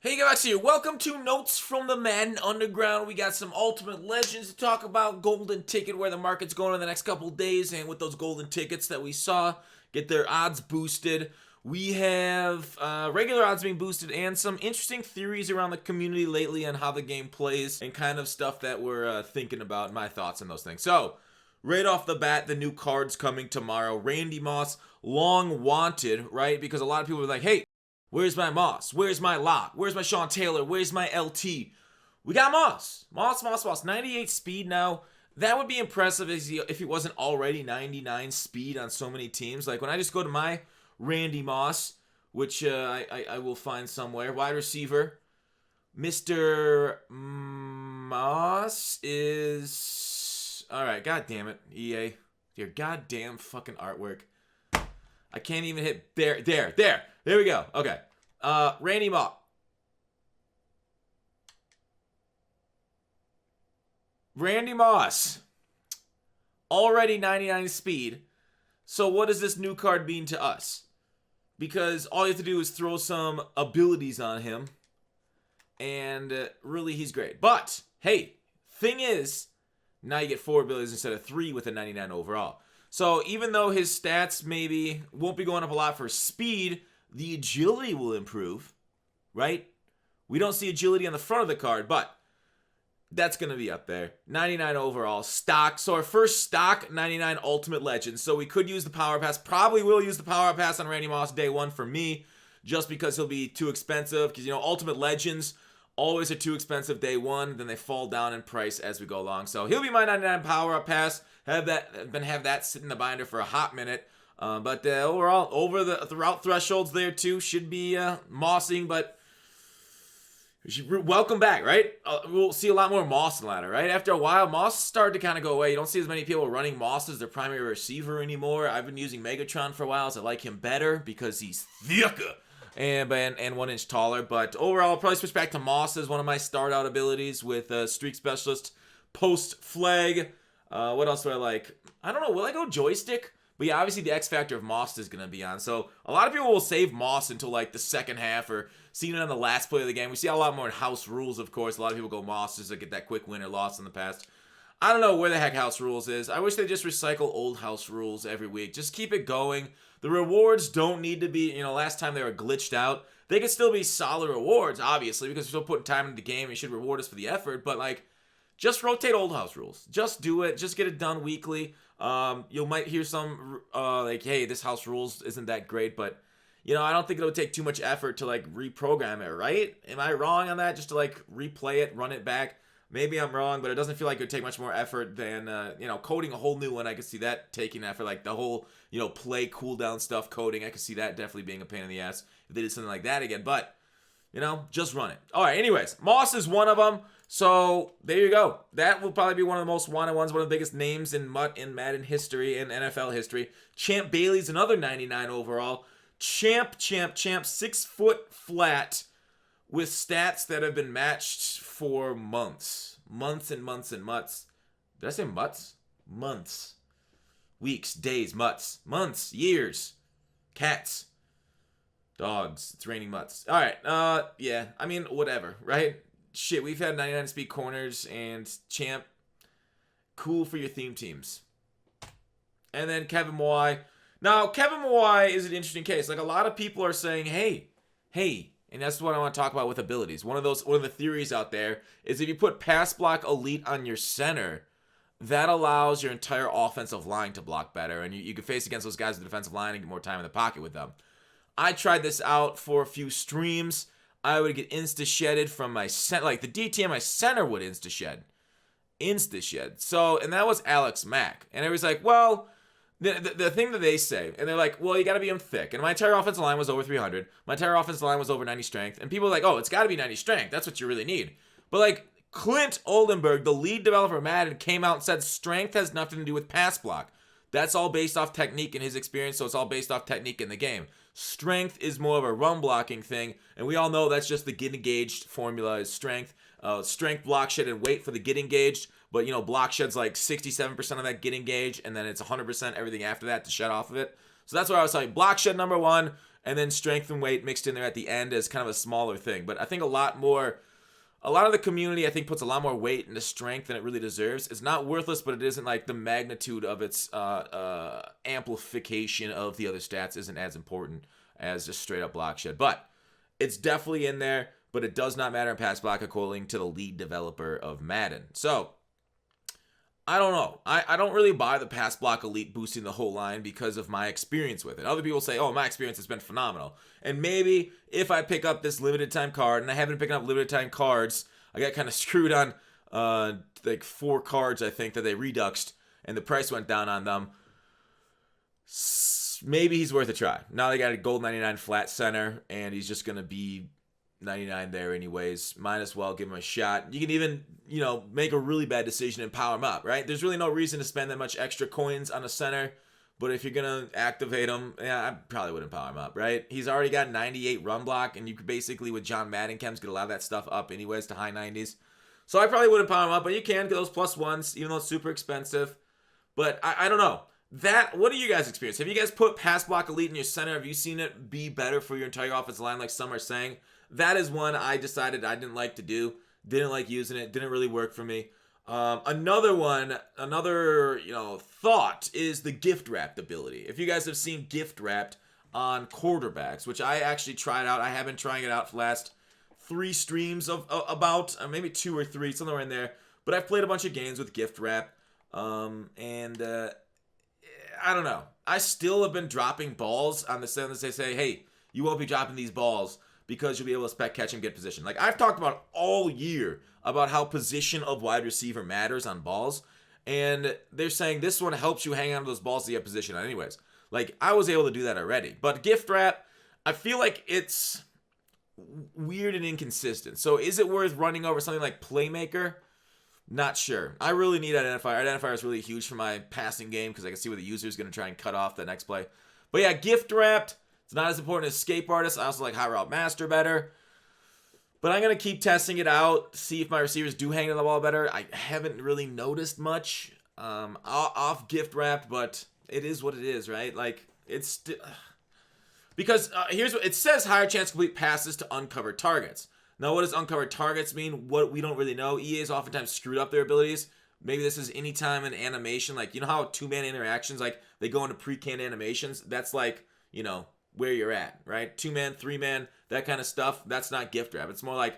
Hey guys, here. Welcome to Notes from the Madden Underground. We got some Ultimate Legends to talk about, golden ticket, where the market's going in the next couple days, and with those golden tickets that we saw, get their odds boosted. We have regular odds being boosted and some interesting theories around the community lately on how the game plays and kind of stuff that we're thinking about, my thoughts on those things. So, right off the bat, the new card's coming tomorrow. Randy Moss, long wanted, right? Because a lot of people are like, hey, where's my Moss? Where's my Locke? Where's my Sean Taylor? Where's my LT? We got Moss. Moss. 98 speed now. That would be impressive if he wasn't already 99 speed on so many teams. Like when I just go to my Randy Moss, which I will find somewhere, wide receiver, Mr. Moss is... Alright, god damn it, EA. Your goddamn fucking artwork. I can't even hit... There we go. Okay. Randy Moss. Randy Moss. Already 99 speed. So what does this new card mean to us? Because all you have to do is throw some abilities on him. And really, he's great. But, hey, thing is, now you get 4 abilities instead of 3 with a 99 overall. So even though his stats maybe won't be going up a lot for speed, the agility will improve, right? We don't see agility on the front of the card, but that's going to be up there. 99 overall, stock. So our first stock, 99 Ultimate Legends. So we could use the Power Pass. Probably will use the Power Pass on Randy Moss day one for me, just because he'll be too expensive. Because, Ultimate Legends always are too expensive day one. Then they fall down in price as we go along. So he'll be my 99 Power Pass. Have that sit in the binder for a hot minute. But overall, over the route thresholds there too should be mossing, but welcome back, right? We'll see a lot more Moss in the ladder, right? After a while, Moss started to kind of go away. You don't see as many people running Moss as their primary receiver anymore. I've been using Megatron for a while, so I like him better because he's thicker and 1 inch taller. But overall, I'll probably switch back to Moss as one of my start out abilities with Streak Specialist, Post Flag. What else do I like? I don't know. Will I go Joystick? But yeah, obviously the X factor of Moss is going to be on. So a lot of people will save Moss until like the second half or seeing it on the last play of the game. We see a lot more in House Rules, of course. A lot of people go Moss just to get that quick win or loss in the past. I don't know where the heck House Rules is. I wish they just recycle old House Rules every week. Just keep it going. The rewards don't need to be, last time they were glitched out. They could still be solid rewards, obviously, because we're still putting time into the game. You should reward us for the effort. But like, just rotate old House Rules. Just do it. Just get it done weekly. You might hear some like, hey, this House Rules isn't that great, but I don't think it would take too much effort to like reprogram it, right? Am I wrong on that? Just to like replay it, run it back? Maybe I'm wrong, but it doesn't feel like it would take much more effort than coding a whole new one. I could see that taking effort, like the whole play cooldown stuff coding. I could see that definitely being a pain in the ass if they did something like that again. But just run it. All right. Anyways, Moss is one of them. So there you go. That will probably be one of the most wanted ones, one of the biggest names in Madden history and NFL history. Champ Bailey's another 99 overall. Champ, 6 foot flat with stats that have been matched for months. Months and months and months. Did I say months? Months. Weeks, days, months, years. Cats. Dogs. It's raining mutts. All right. Yeah. I mean, whatever, right? Shit, we've had 99 speed corners and Champ. Cool for your theme teams. And then Kevin Mawai. Now, Kevin Mawai is an interesting case. Like, a lot of people are saying, hey, and that's what I want to talk about with abilities. One of the theories out there is if you put pass block elite on your center, that allows your entire offensive line to block better. And you can face against those guys with the defensive line and get more time in the pocket with them. I tried this out for a few streams. I would get insta-shedded from my center. Like, the DT on my center would insta-shed. So, and that was Alex Mack. And it was like, well, the thing that they say, and they're like, well, you got to be him thick. And my entire offensive line was over 300. My entire offensive line was over 90 strength. And people are like, oh, it's got to be 90 strength. That's what you really need. But, like, Clint Oldenburg, the lead developer of Madden, came out and said strength has nothing to do with pass block. That's all based off technique in his experience, so it's all based off technique in the game. Strength is more of a run blocking thing, and we all know that's just the get engaged formula is strength. Strength, block shed, and weight for the get engaged, but block shed's like 67% of that get engaged, and then it's 100% everything after that to shed off of it. So that's why I was like, block shed number 1, and then strength and weight mixed in there at the end as kind of a smaller thing. But I think a lot of the community, I think, puts a lot more weight into strength than it really deserves. It's not worthless, but it isn't like the magnitude of its amplification of the other stats isn't as important as just straight up block shed. But it's definitely in there, but it does not matter in pass block according to the lead developer of Madden. So, I don't know. I don't really buy the pass block elite boosting the whole line because of my experience with it. Other people say, oh, my experience has been phenomenal. And maybe if I pick up this limited time card, and I haven't been picking up limited time cards, I got kind of screwed on like 4 cards, I think, that they reduxed, and the price went down on them. Maybe he's worth a try. Now they got a gold 99 flat center, and he's just going to be 99 there anyways. Might as well give him a shot. You can even, make a really bad decision and power him up, right? There's really no reason to spend that much extra coins on a center, but if you're going to activate him, I probably wouldn't power him up, right? He's already got 98 run block, and you could basically, with John Madden chems, get a lot of that stuff up anyways to high 90s. So I probably wouldn't power him up, but you can get those +1s, even though it's super expensive. But I don't know. What do you guys experience? Have you guys put pass block elite in your center? Have you seen it be better for your entire offensive line like some are saying? That is one I decided I didn't like to do. Didn't like using it. Didn't really work for me. Another thought is the gift wrapped ability. If you guys have seen gift wrapped on quarterbacks, which I actually tried out. I have been trying it out for the last 3 streams of about maybe 2 or 3, somewhere in there. But I've played a bunch of games with gift wrap. I don't know. I still have been dropping balls on the sense they say, hey, you won't be dropping these balls because you'll be able to spec catch and get position. Like I've talked about all year about how position of wide receiver matters on balls. And they're saying this one helps you hang on to those balls to get position on anyways. Like I was able to do that already. But gift wrap, I feel like it's weird and inconsistent. So is it worth running over something like Playmaker? Not sure. I really need Identifier. Identifier is really huge for my passing game because I can see where the user is going to try and cut off the next play. But yeah, gift wrapped. It's not as important as Escape Artist. I also like High Route Master better. But I'm going to keep testing it out, see if my receivers do hang on the ball better. I haven't really noticed much off gift wrapped, but it is what it is, right? Like, it's because here's what it says: higher chance to complete passes to uncovered targets. Now, what does uncovered targets mean? What we don't really know. EA's oftentimes screwed up their abilities. Maybe this is anytime an animation, like, you know how 2-man interactions, like, they go into pre-canned animations? That's like, where you're at, right? 2-man, 3-man, that kind of stuff. That's not gift wrap. It's more like,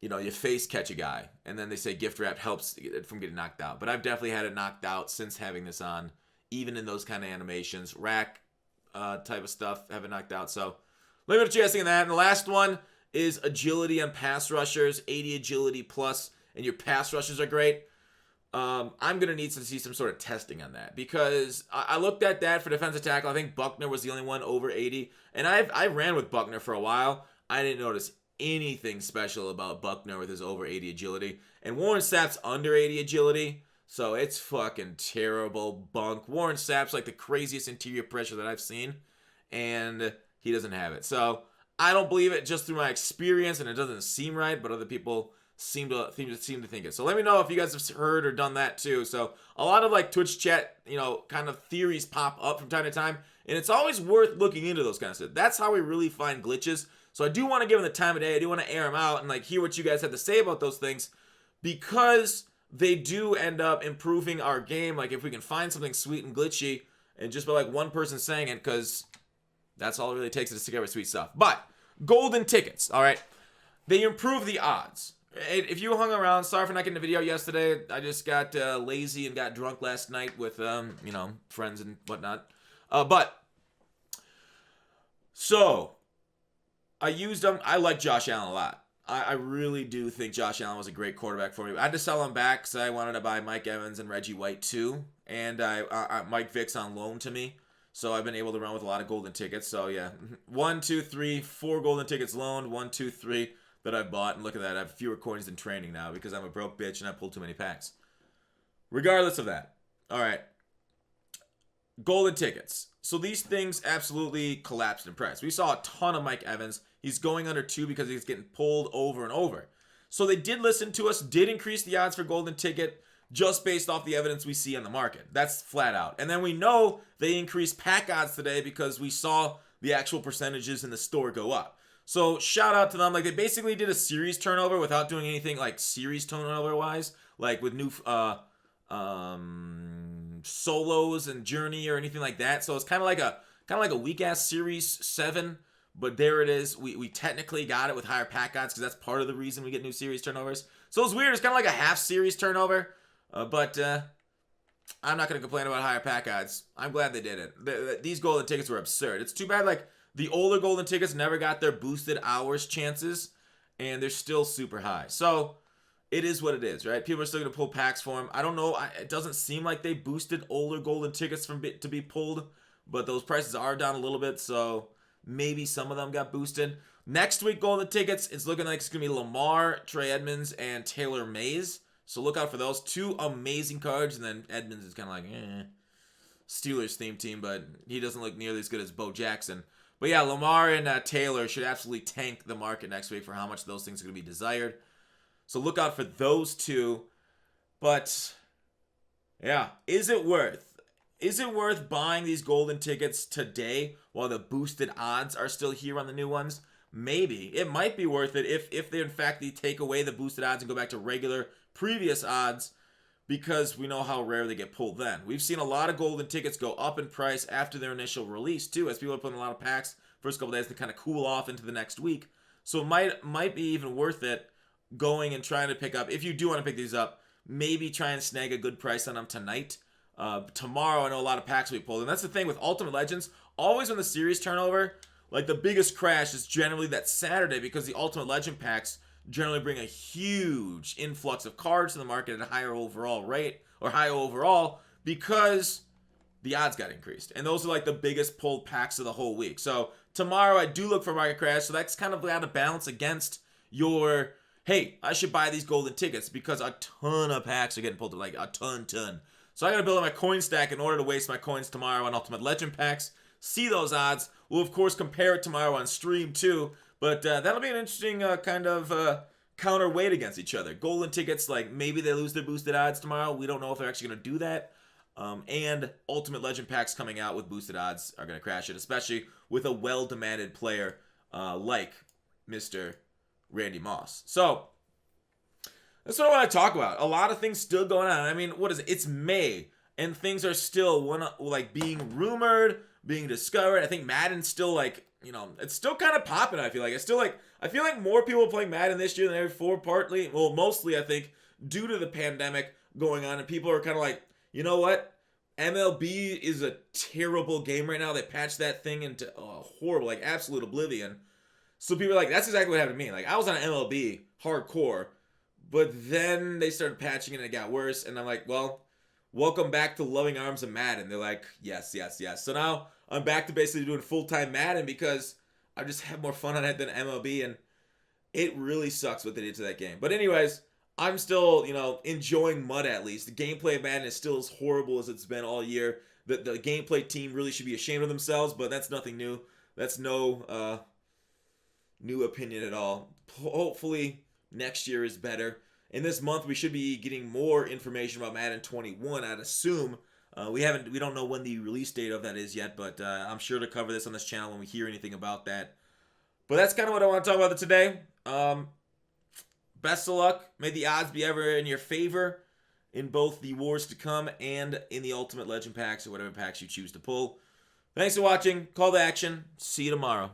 you face catch a guy, and then they say gift wrap helps from getting knocked out. But I've definitely had it knocked out since having this on, even in those kind of animations. Rack type of stuff, have it knocked out. So let me know what you guys think of that. And the last one is agility on pass rushers, 80 agility plus, and your pass rushers are great. I'm going to need to see some sort of testing on that because I looked at that for defensive tackle. I think Buckner was the only one over 80, and I ran with Buckner for a while. I didn't notice anything special about Buckner with his over 80 agility, and Warren Sapp's under 80 agility, so it's fucking terrible bunk. Warren Sapp's like the craziest interior pressure that I've seen, and he doesn't have it. So I don't believe it just through my experience, and it doesn't seem right, but other people seem to think it. So let me know if you guys have heard or done that too. So a lot of like Twitch chat, kind of theories pop up from time to time, and it's always worth looking into those kind of stuff. That's how we really find glitches. So I do want to give them the time of day. I do want to air them out and like hear what you guys have to say about those things because they do end up improving our game. Like if we can find something sweet and glitchy and just by like one person saying it, because that's all it really takes to discover sweet stuff. But golden tickets, all right? They improve the odds. If you hung around, sorry for not getting a video yesterday. I just got lazy and got drunk last night with, friends and whatnot. So I used them. I like Josh Allen a lot. I really do think Josh Allen was a great quarterback for me. I had to sell him back because I wanted to buy Mike Evans and Reggie White too. And Mike Vick's on loan to me. So I've been able to run with a lot of golden tickets. So yeah, 1, 2, 3, 4 golden tickets loaned. 1, 2, 3 that I bought. And look at that, I have fewer coins than training now because I'm a broke bitch and I pulled too many packs. Regardless of that, all right, golden tickets. So these things absolutely collapsed in price. We saw a ton of Mike Evans. He's going under 2 because he's getting pulled over and over. So they did listen to us, did increase the odds for golden ticket, just based off the evidence we see on the market. That's flat out. And then we know they increased pack odds today because we saw the actual percentages in the store go up. So shout out to them. Like, they basically did a series turnover without doing anything like series turnover wise, like with new solos and journey or anything like that. So it's kind of like a weak ass series 7, but there it is. We technically got it with higher pack odds because that's part of the reason we get new series turnovers. So it's weird. It's kind of like a half series turnover, but I'm not going to complain about higher pack odds. I'm glad they did it. These golden tickets were absurd. It's too bad like the older golden tickets never got their boosted hours chances, and they're still super high. So it is what it is, right? People are still going to pull packs for them. I don't know. It doesn't seem like they boosted older golden tickets to be pulled, but those prices are down a little bit, so maybe some of them got boosted. Next week, golden tickets, it's looking like it's going to be Lamar, Trey Edmonds, and Taylor Mays. So look out for those. 2 amazing cards, and then Edmonds is kind of like, Steelers theme team, but he doesn't look nearly as good as Bo Jackson. But yeah, Lamar and Taylor should absolutely tank the market next week for how much those things are going to be desired. So look out for those 2. But yeah, is it worth buying these golden tickets today while the boosted odds are still here on the new ones? Maybe. It might be worth it if they in fact they take away the boosted odds and go back to regular previous odds, because we know how rare they get pulled then. We've seen a lot of golden tickets go up in price after their initial release too, as people are putting a lot of packs first couple days to kind of cool off into the next week. So it might be even worth it going and trying to pick up, if you do want to pick these up, maybe try and snag a good price on them tonight. Tomorrow I know a lot of packs will be pulled, and that's the thing with Ultimate Legends. Always when the series turnover, like the biggest crash is generally that Saturday, because the Ultimate Legend packs generally bring a huge influx of cards to the market at a higher overall rate, or higher overall, because the odds got increased. And those are like the biggest pulled packs of the whole week. So tomorrow I do look for market crash, so that's kind of got to balance against your, hey, I should buy these golden tickets because a ton of packs are getting pulled, like a ton. So I got to build up my coin stack in order to waste my coins tomorrow on Ultimate Legend packs. See those odds. We'll, of course, compare it tomorrow on stream, too. But that'll be an interesting counterweight against each other. Golden tickets, like maybe they lose their boosted odds tomorrow. We don't know if they're actually going to do that. And Ultimate Legend packs coming out with boosted odds are going to crash it, especially with a well-demanded player like Mr. Randy Moss. So that's what I want to talk about. A lot of things still going on. I mean, what is it? It's May, and things are still being rumored, being discovered. I think Madden's still it's still kind of popping. I feel like I feel like more people are playing Madden this year than ever before. Mostly I think due to the pandemic going on, and people are kind of like, you know what? MLB is a terrible game right now. They patched that thing into horrible, like absolute oblivion. So people are like, that's exactly what happened to me. Like, I was on MLB hardcore, but then they started patching it and it got worse. And I'm like, well, welcome back to loving arms of Madden. They're like, yes. So now I'm back to basically doing full-time Madden because I just have more fun on it than MLB. And it really sucks what they did to that game. But anyways, I'm still, enjoying MUD at least. The gameplay of Madden is still as horrible as it's been all year. The gameplay team really should be ashamed of themselves, but that's nothing new. That's no new opinion at all. Hopefully next year is better. In this month, we should be getting more information about Madden 21. I'd assume we don't know when the release date of that is yet, but I'm sure to cover this on this channel when we hear anything about that. But that's kind of what I want to talk about today. Best of luck. May the odds be ever in your favor in both the Wars to Come and in the Ultimate Legend packs or whatever packs you choose to pull. Thanks for watching. Call to action. See you tomorrow.